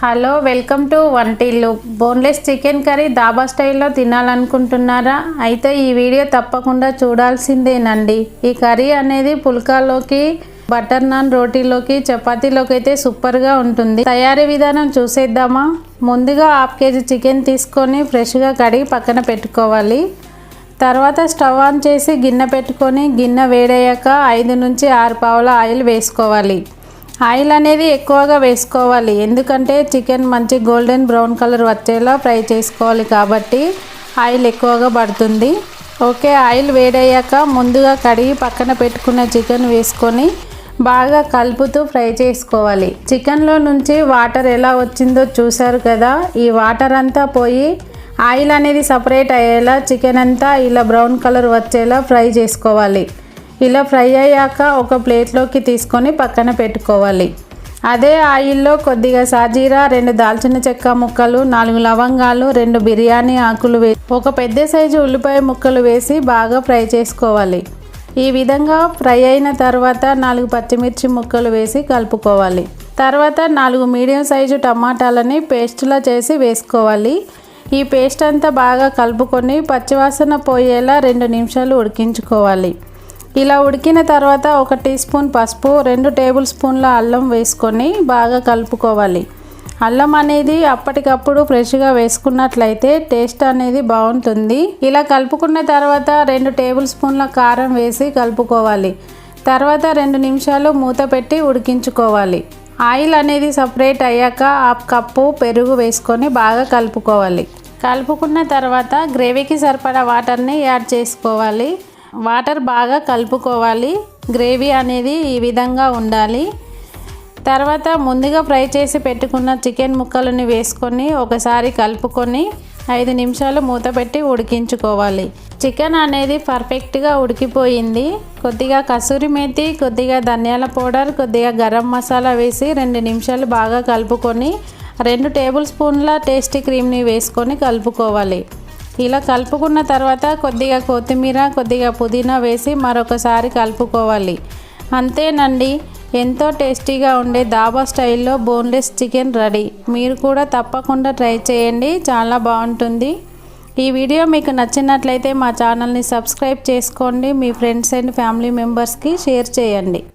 Hello welcome to Vantillu. Boneless chicken curry dhaba స్టైల్లో తినాలనుకుంటున్నారా? అయితే ఈ వీడియో తప్పకుండా చూడాల్సిందేనండి. ఈ కర్రీ అనేది పుల్కాలోకి, బటర్ నాన్, రోటీలోకి, చపాతీలోకి అయితే సూపర్గా ఉంటుంది. తయారీ విధానం చూసేద్దామా? ముందుగా హాఫ్ కేజీ చికెన్ తీసుకొని ఫ్రెష్గా కడిగి పక్కన పెట్టుకోవాలి. తర్వాత స్టవ్ ఆన్ చేసి గిన్నె పెట్టుకొని గిన్నె వేడయ్యాక 5 నుంచి 6 పావుల ఆయిల్ వేసుకోవాలి. ఆయిల్ అనేది ఎక్కువగా వేసుకోవాలి, ఎందుకంటే చికెన్ మంచి గోల్డెన్ బ్రౌన్ కలర్ వచ్చేలా ఫ్రై చేసుకోవాలి కాబట్టి ఆయిల్ ఎక్కువగా పడుతుంది. ఓకే, ఆయిల్ వేడయ్యాక ముందుగా కడిగి పక్కన పెట్టుకున్న చికెన్ వేసుకొని బాగా కలుపుతూ ఫ్రై చేసుకోవాలి. చికెన్లో నుంచి వాటర్ ఎలా వచ్చిందో చూసారు కదా. ఈ వాటర్ అంతా పోయి ఆయిల్ అనేది సపరేట్ అయ్యేలా చికెన్ అంతా ఇలా బ్రౌన్ కలర్ వచ్చేలా ఫ్రై చేసుకోవాలి. ఇలా ఫ్రై అయ్యాక ఒక ప్లేట్లోకి తీసుకొని పక్కన పెట్టుకోవాలి. అదే ఆయిల్లో కొద్దిగా సాజీరా, 2 దాల్చిన చెక్క ముక్కలు, 4 లవంగాలు, 2 బిర్యానీ ఆకులు వేసి ఒక పెద్ద సైజు ఉల్లిపాయ ముక్కలు వేసి బాగా ఫ్రై చేసుకోవాలి. ఈ విధంగా ఫ్రై అయిన తర్వాత 4 పచ్చిమిర్చి ముక్కలు వేసి కలుపుకోవాలి. తర్వాత 4 మీడియం సైజు టమాటాలని పేస్ట్లా చేసి వేసుకోవాలి. ఈ పేస్ట్ అంతా బాగా కలుపుకొని పచ్చివాసన పోయేలా 2 నిమిషాలు ఉడికించుకోవాలి. ఇలా ఉడికిన తర్వాత 1 టీ స్పూన్ పసుపు, 2 టేబుల్ స్పూన్ల అల్లం వేసుకొని బాగా కలుపుకోవాలి. అల్లం అనేది అప్పటికప్పుడు ఫ్రెష్గా వేసుకున్నట్లయితే టేస్ట్ అనేది బాగుంటుంది. ఇలా కలుపుకున్న తర్వాత 2 టేబుల్ స్పూన్ల కారం వేసి కలుపుకోవాలి. తర్వాత 2 నిమిషాలు మూత పెట్టి ఉడికించుకోవాలి. ఆయిల్ అనేది సపరేట్ అయ్యాక 1/2 కప్పు పెరుగు వేసుకొని బాగా కలుపుకోవాలి. కలుపుకున్న తర్వాత గ్రేవీకి సరిపడా వాటర్ని యాడ్ చేసుకోవాలి. వాటర్ బాగా కలుపుకోవాలి. గ్రేవీ అనేది ఈ విధంగా ఉండాలి. తర్వాత ముందుగా ఫ్రై చేసి పెట్టుకున్న చికెన్ ముక్కలను వేసుకొని ఒకసారి కలుపుకొని 5 నిమిషాలు మూత పెట్టి ఉడికించుకోవాలి. చికెన్ అనేది పర్ఫెక్ట్గా ఉడికిపోయింది. కొద్దిగా కసూరి మేతి, కొద్దిగా ధనియాల పౌడర్, కొద్దిగా గరం మసాలా వేసి 2 నిమిషాలు బాగా కలుపుకొని 2 టేబుల్ స్పూన్ల టేస్టీ క్రీమ్ని వేసుకొని కలుపుకోవాలి. ఇలా కలుపుకున్న తర్వాత కొద్దిగా కొత్తిమీర, కొద్దిగా పుదీనా వేసి మరొకసారి కలుపుకోవాలి. అంతేనండి, ఎంతో టేస్టీగా ఉండే దాబా స్టైల్లో బోన్లెస్ చికెన్ రెడీ. మీరు కూడా తప్పకుండా ట్రై చేయండి, చాలా బాగుంటుంది. ఈ వీడియో మీకు నచ్చినట్లయితే మా ఛానల్ని సబ్స్క్రైబ్ చేసుకోండి. మీ ఫ్రెండ్స్ అండ్ ఫ్యామిలీ మెంబర్స్కి షేర్ చేయండి.